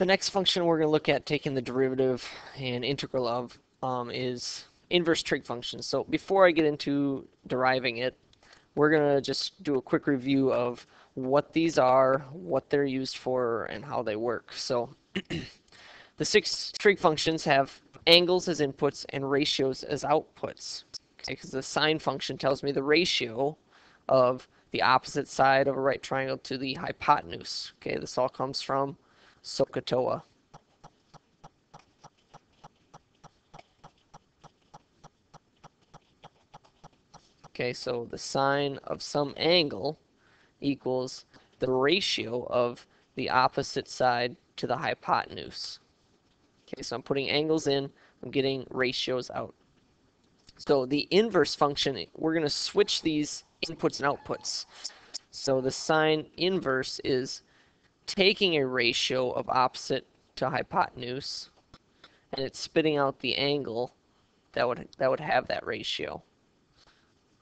The next function we're going to look at taking the derivative and integral of is inverse trig functions. So before I get into deriving it, we're going to just do a quick review of what these are, what they're used for, and how they work. So the 6 trig functions have angles as inputs and ratios as outputs. Okay, because the sine function tells me the ratio of the opposite side of a right triangle to the hypotenuse. Okay, this all comes from SOHCAHTOA. Okay, so the sine of some angle equals the ratio of the opposite side to the hypotenuse. Okay, so I'm putting angles in, I'm getting ratios out. So the inverse function, we're going to switch these inputs and outputs. So the sine inverse is taking a ratio of opposite to hypotenuse, and it's spitting out the angle that would have that ratio.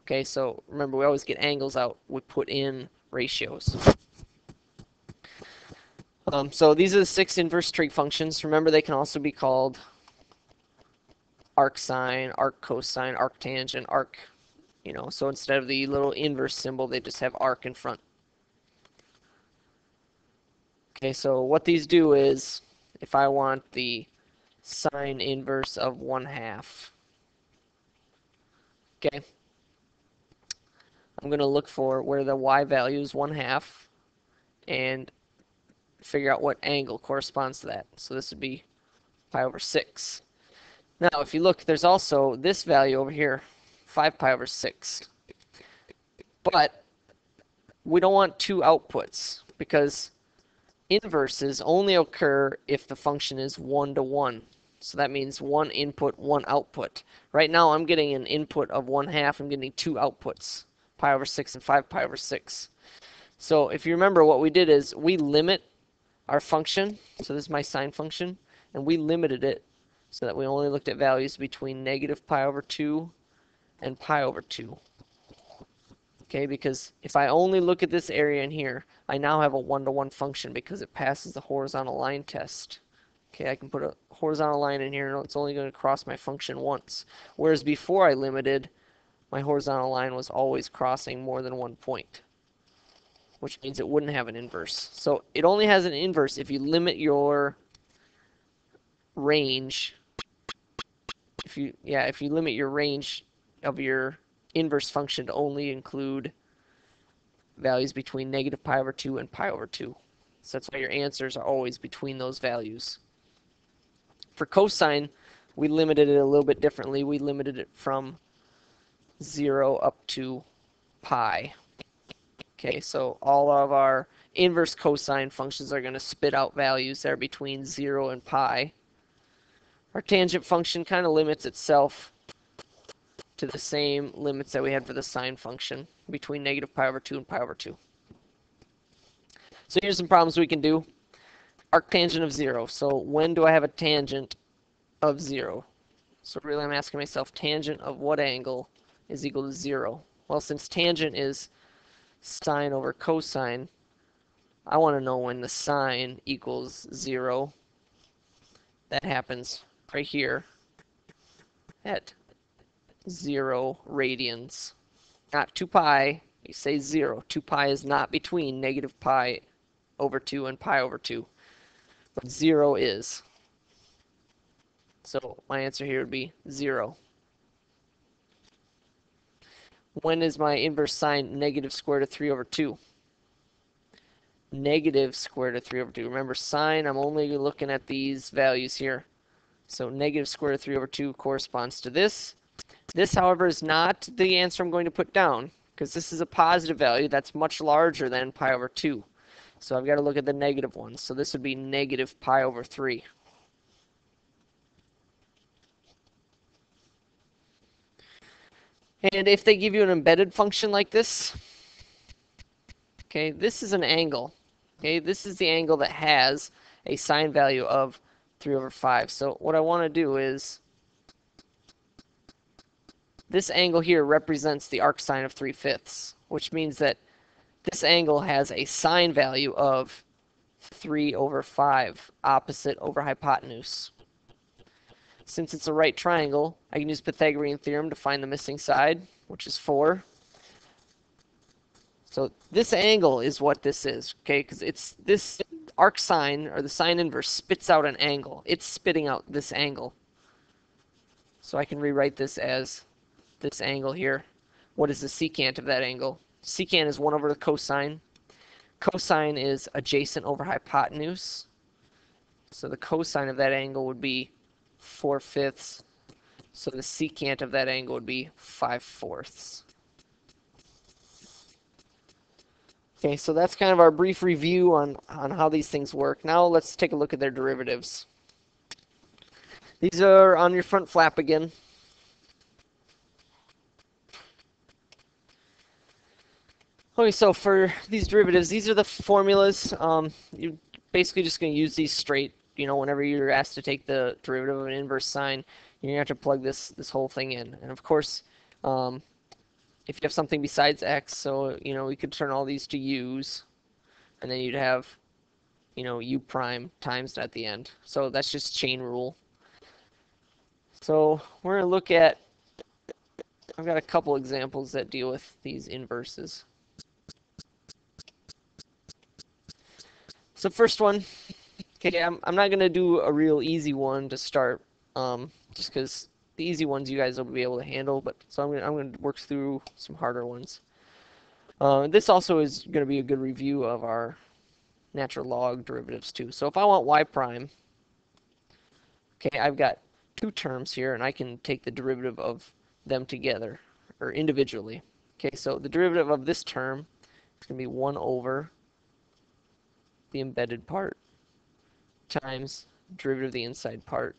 Okay, so remember, we always get angles out, we put in ratios. So these are the 6 inverse trig functions. Remember, they can also be called arcsine, arccosine, arctangent, arc, so instead of the little inverse symbol, they just have arc in front. Okay, so what these do is, if I want the sine inverse of 1/2, okay, I'm going to look for where the y value is 1/2 and figure out what angle corresponds to that. So this would be pi over 6. Now, if you look, there's also this value over here, 5 pi over 6. But we don't want 2 outputs because inverses only occur if the function is 1-to-1. So that means 1 input, 1 output. Right now, I'm getting an input of 1/2. I'm getting 2 outputs, pi over 6 and 5 pi over 6. So if you remember, what we did is we limit our function. So this is my sine function, and we limited it so that we only looked at values between negative pi over 2 and pi over 2. Okay, because if I only look at this area in here, I now have a 1-to-1 function because it passes the horizontal line test. Okay, I can put a horizontal line in here and it's only going to cross my function once. Whereas before I limited, my horizontal line was always crossing more than 1 point, which means it wouldn't have an inverse. So it only has an inverse if you limit your range. If you limit your range of your inverse function to only include values between negative pi over 2 and pi over 2. So that's why your answers are always between those values. For cosine, we limited it a little bit differently. We limited it from 0 up to pi. Okay, so all of our inverse cosine functions are going to spit out values that are between 0 and pi. Our tangent function kind of limits itself to the same limits that we had for the sine function, between negative pi over 2 and pi over 2. So here's some problems we can do. Arctangent of 0. So when do I have a tangent of 0? So really I'm asking myself, tangent of what angle is equal to 0? Well, since tangent is sine over cosine, I want to know when the sine equals 0. That happens right here at 0 radians. Not 2 pi, you say 0. 2 pi is not between negative pi over 2 and pi over 2. But 0 is. So my answer here would be 0. When is my inverse sine negative square root of 3 over 2? Negative square root of 3 over 2. Remember, sine, I'm only looking at these values here. So negative square root of 3 over 2 corresponds to this. This, however, is not the answer I'm going to put down, because this is a positive value that's much larger than pi over 2. So I've got to look at the negative ones. So this would be negative pi over 3. And if they give you an embedded function like this, okay, this is an angle. Okay, this is the angle that has a sine value of 3 over 5. So what I want to do is, this angle here represents the arcsine of 3/5, which means that this angle has a sine value of 3 over 5, opposite over hypotenuse. Since it's a right triangle, I can use Pythagorean theorem to find the missing side, which is 4. So this angle is what this is, okay? Because it's this arc sine, or the sine inverse, spits out an angle. It's spitting out this angle. So I can rewrite this as this angle here. What is the secant of that angle? Secant is 1 over the cosine. Cosine is adjacent over hypotenuse. So the cosine of that angle would be 4/5. So the secant of that angle would be 5/4. Okay, so that's kind of our brief review on how these things work. Now let's take a look at their derivatives. These are on your front flap again. Okay, so for these derivatives, these are the formulas. You're basically just going to use these straight. You know, whenever you're asked to take the derivative of an inverse sine, you're going to have to plug this whole thing in. And of course, if you have something besides x, so, you know, we could turn all these to u's, and then you'd have, you know, u prime times at the end. So that's just chain rule. So we're going to look at, I've got a couple examples that deal with these inverses. So first one, okay, I'm not going to do a real easy one to start, just because the easy ones you guys will be able to handle, but so I'm going to work through some harder ones. This also is going to be a good review of our natural log derivatives too. So if I want y prime, okay, I've got two terms here, and I can take the derivative of them together, or individually. Okay, so the derivative of this term is going to be 1 over the embedded part times derivative of the inside part.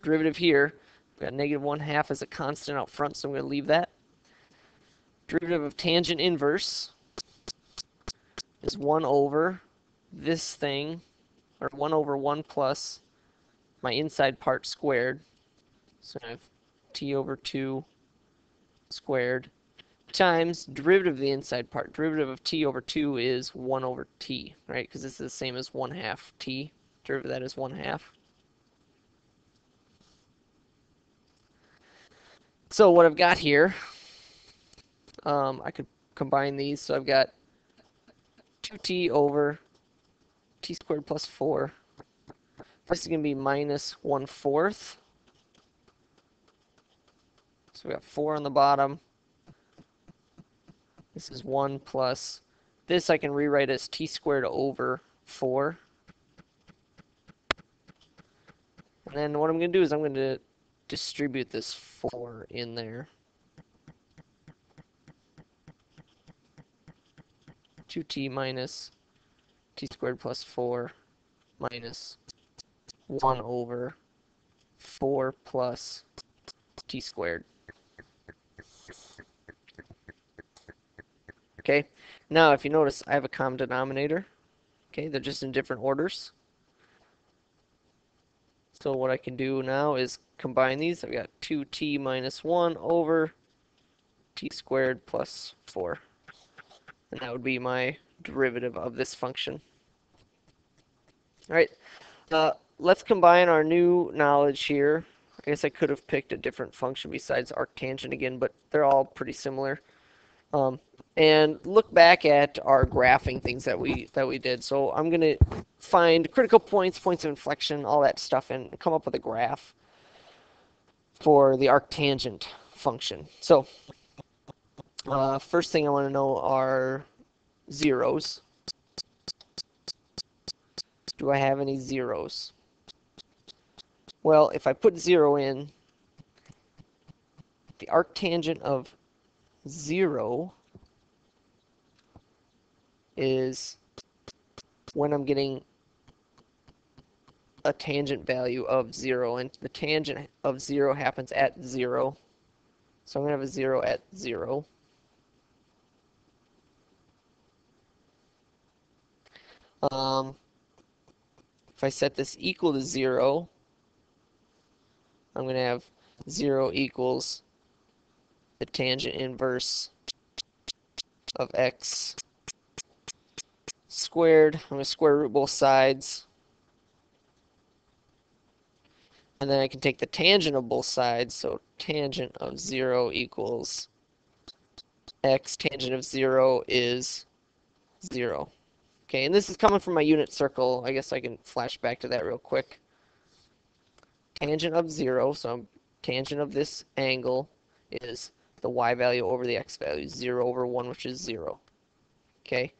Derivative here, we've got -1/2 as a constant out front, so I'm going to leave that. Derivative of tangent inverse is 1 over this thing, or 1 over 1 plus my inside part squared. So I have t over 2 squared times derivative of the inside part. Derivative of t over 2 is 1 over t, right? Because this is the same as 1/2 t. Derivative of that is 1/2. So what I've got here, I could combine these. So I've got 2t over t squared plus 4. This is going to be -1/4. So we got 4 on the bottom. This is 1 plus, this I can rewrite as t squared over 4. And then what I'm going to do is I'm going to distribute this 4 in there. 2t minus t squared plus 4 minus 1 over 4 plus t squared. Okay, now if you notice, I have a common denominator. Okay, they're just in different orders. So what I can do now is combine these. I've got 2t minus 1 over t squared plus 4. And that would be my derivative of this function. All right, let's combine our new knowledge here. I guess I could have picked a different function besides arctangent again, but they're all pretty similar. And look back at our graphing things that we did. So I'm going to find critical points, points of inflection, all that stuff, and come up with a graph for the arctangent function. So first thing I want to know are zeros. Do I have any zeros? Well, if I put 0 in, the arctangent of 0 is when I'm getting a tangent value of 0, and the tangent of 0 happens at 0. So I'm going to have a 0 at 0. If I set this equal to 0, I'm going to have 0 equals the tangent inverse of x² squared. I'm going to square root both sides. And then I can take the tangent of both sides. So tangent of 0 equals x. Tangent of 0 is 0. Okay, and this is coming from my unit circle. I guess I can flash back to that real quick. Tangent of 0, so tangent of this angle is the y value over the x value, 0 over 1, which is 0. Okay.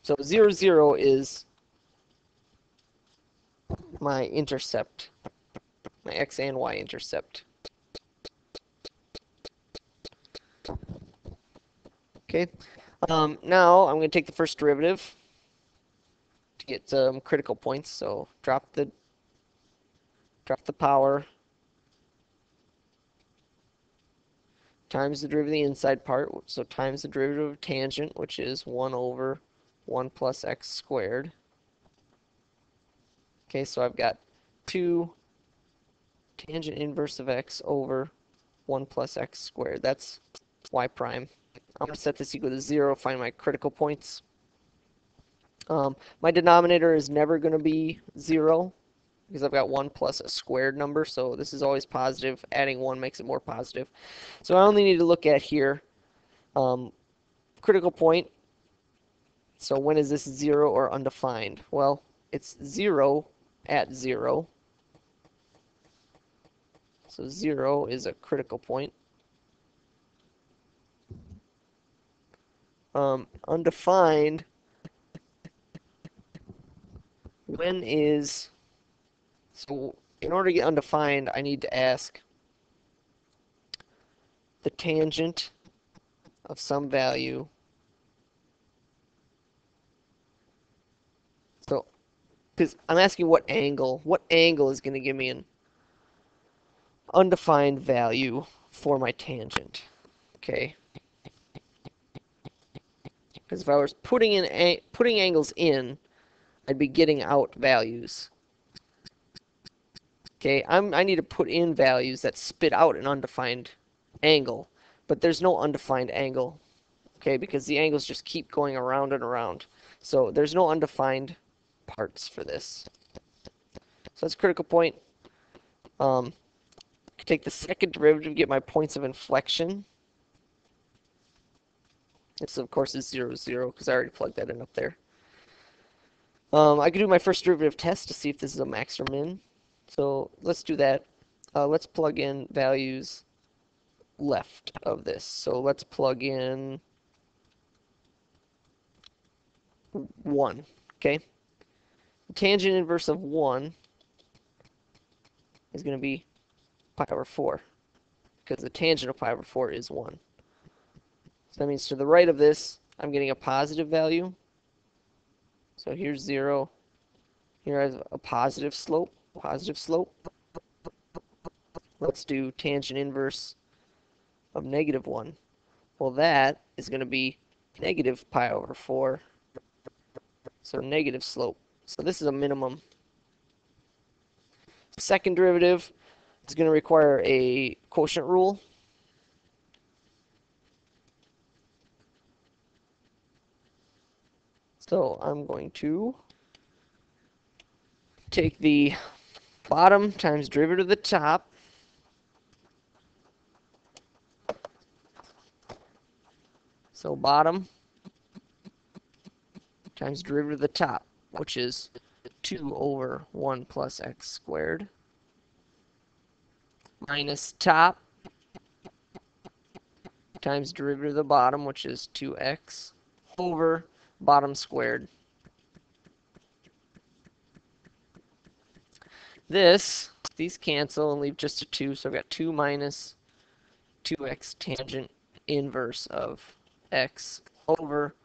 So 0, 0 is my intercept, my x and y intercept. Okay. Now I'm going to take the first derivative to get some critical points. So drop the power times the derivative of the inside part. So times the derivative of tangent, which is 1 over 1 plus x squared. Okay, so I've got 2 tangent inverse of x over 1 plus x squared. That's y prime. I'm going to set this equal to 0, find my critical points. My denominator is never going to be 0 because I've got 1 plus a squared number, so this is always positive. Adding 1 makes it more positive. So I only need to look at here critical point. So when is this 0 or undefined? Well, it's 0 at 0. So 0 is a critical point. Undefined, when is, so in order to get undefined, I need to ask the tangent of some value. So, because I'm asking what angle is going to give me an undefined value for my tangent, okay? Because if I was putting angles in, I'd be getting out values. Okay, I need to put in values that spit out an undefined angle, but there's no undefined angle, okay, because the angles just keep going around and around. So there's no undefined parts for this. So that's a critical point. Take the second derivative, get my points of inflection. This, of course, is 0, 0, because I already plugged that in up there. I could do my first derivative test to see if this is a max or min. So let's do that. Let's plug in values left of this. So let's plug in 1, okay? Tangent inverse of 1 is going to be pi over 4, because the tangent of pi over 4 is 1. So that means to the right of this, I'm getting a positive value. So here's 0. Here I have a positive slope. Let's do tangent inverse of negative 1. Well, that is going to be negative pi over 4. So negative slope. So this is a minimum. Second derivative is going to require a quotient rule. So I'm going to take the bottom times derivative of the top. So bottom times derivative of the top, which is 2 over 1 plus x squared, minus top times derivative of the bottom, which is 2x, over bottom squared. These cancel and leave just a 2, so I've got 2 minus 2x tangent inverse of x over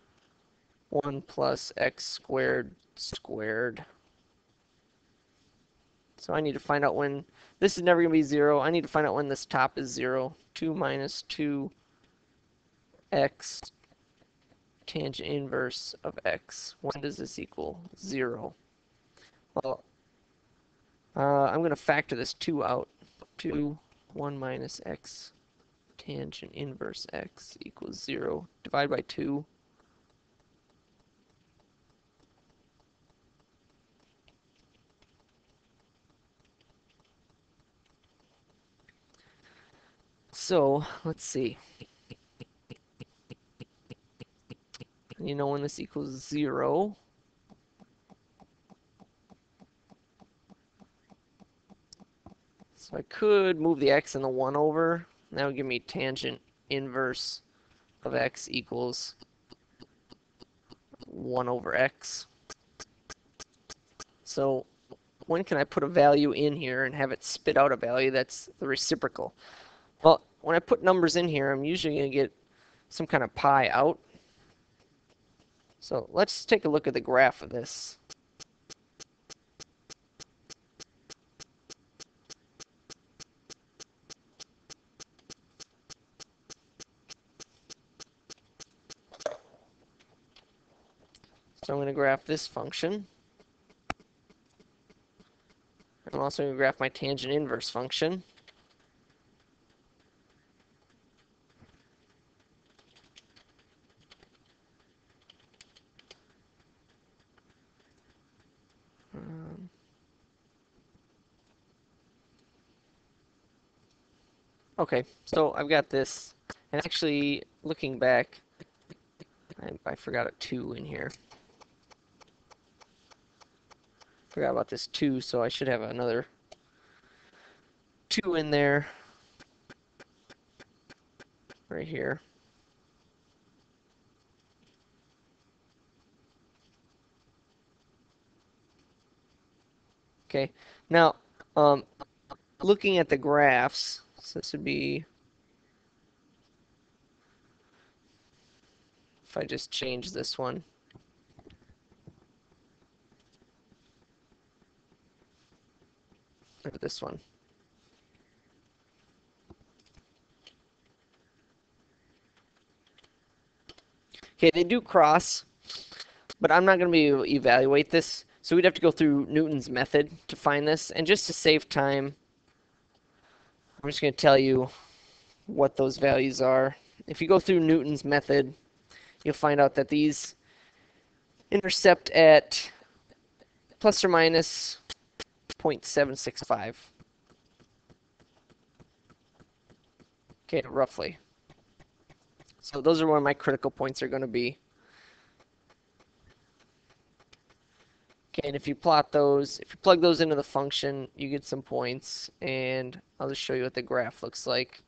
1 plus x squared squared. So I need to find out when, this is never going to be 0. I need to find out when this top is 0. 2 minus 2x tangent inverse of x. When does this equal 0? Well, I'm going to factor this 2 out. 2 1 minus x tangent inverse x equals 0. Divide by 2. So, let's see. You know when this equals 0. So I could move the x and the 1 over. That would give me tangent inverse of x equals 1 over x. So when can I put a value in here and have it spit out a value that's the reciprocal? Well, when I put numbers in here, I'm usually going to get some kind of pi out. So let's take a look at the graph of this. So I'm going to graph this function. I'm also going to graph my tangent inverse function. Okay, so I've got this. And actually, looking back, I forgot a 2 in here. Forgot about this 2, so I should have another 2 in there right here. Okay, now looking at the graphs, so this would be, if I just change this one, or this one. Okay, they do cross, but I'm not going to be able to evaluate this. So we'd have to go through Newton's method to find this. And just to save time, I'm just going to tell you what those values are. If you go through Newton's method, you'll find out that these intercept at plus or minus 0.765. Okay, roughly. So those are where my critical points are going to be. Okay, and if you plot those, if you plug those into the function, you get some points, and I'll just show you what the graph looks like.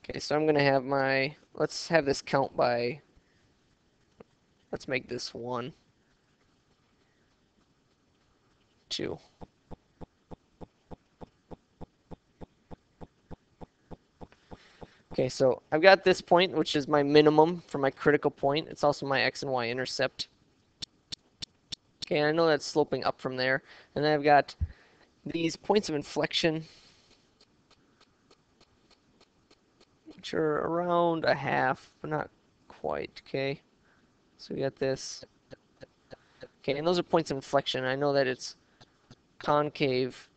Okay, so I'm going to have my, let's have this count by, let's make this 1, 2. Okay, so I've got this point, which is my minimum for my critical point. It's also my x and y intercept. Okay, I know that's sloping up from there. And then I've got these points of inflection, which are around a half, but not quite, okay? So we got this. Okay, and those are points of inflection. I know that it's concave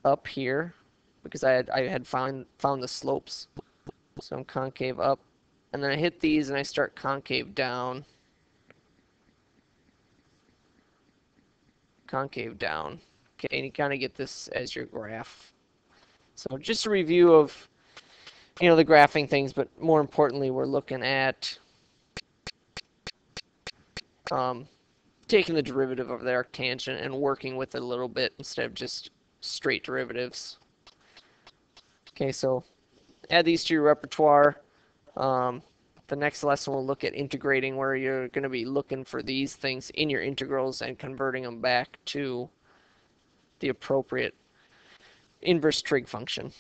up here because I had found the slopes. So I'm concave up, and then I hit these and I start concave down. Concave down. Okay, and you kind of get this as your graph. So just a review of, the graphing things, but more importantly, we're looking at taking the derivative of the arctangent and working with it a little bit instead of just straight derivatives. Okay, so add these to your repertoire. The next lesson we'll look at integrating, where you're going to be looking for these things in your integrals and converting them back to the appropriate inverse trig function.